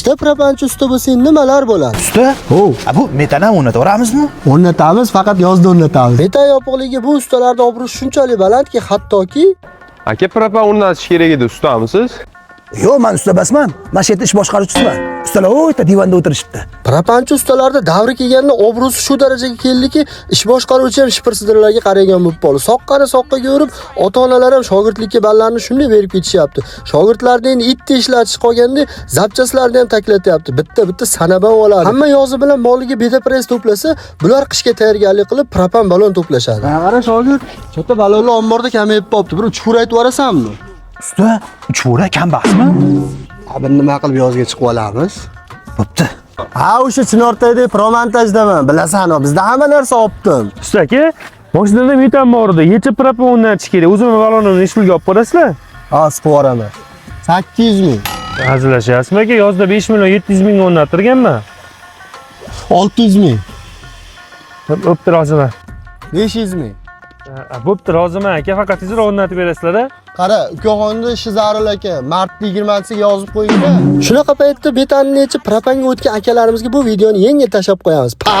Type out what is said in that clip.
Ishda propanchi usta bo'lsa nimalar bo'ladi? Usta? Bu metandan o'rnataveramizmi? O'rnatamiz, faqat yozda o'rnatamiz. Metan yopiqligi bu ustalarda obro'si shunchalik balandki, hattoki Aka, propan o'rnatish kerak edi, ustamisiz? Yo'q, men usta emasman. Men shu yerda ish boshqaruvchisiman. Ustalar o'ta divanda o'tirishibdi. propanchi ustalarda davri kelganda obro'si shu darajaga keldiki, ish boshqaruvchi ham shipirsidirlarga qaragan bo'lib qoldi. Soqqani soqqaga yurib, ota-onalar ham shogirdlikka ballarni shunday berib ketishyapti. Shogirdlarni endi itni ishlatish qolganda, zapchaslarni ham taklatyapti. Bitta sanaban oladi. Hamma yozi bilan moliga betapress to'plasa, bular qishga tayyorgarlik qilib propan balon to'plashadi. Qara shogird, chota balonlar omborda kamayib qolibdi. Bir uchqur aytib yuborasanmi? Usta, uchura kambasmi? Bir nima qilib yozga chiqib olamiz? Bo'pti. Ha, o'sha Chinortayda promontajdaman. Bilasan, bizda hamma narsa optim. Usta aka, mashinada metan bor edi. Yechib propan o'rnatish kerak. O'zim balonimni ish pulga olib borasizlar? Ha, sporaman. 800 ming. Hazillashyapsizmi aka? Yozda 5 million 700 ming o'rnatirganman. 600 ming. Bo'pti, roziman. 500 ming. Bo'pti, roziman aka. Faqat tezroq o'rnatib berasizlar-a? Qara, ukaxonni ishi zarur ekan. Martning 20-siga yozib qo'ying-da. Shunaqa paytda betanni yechib propanga o'tgan akalarimizga bu videoni yengil tashab qo'yamiz. Pa!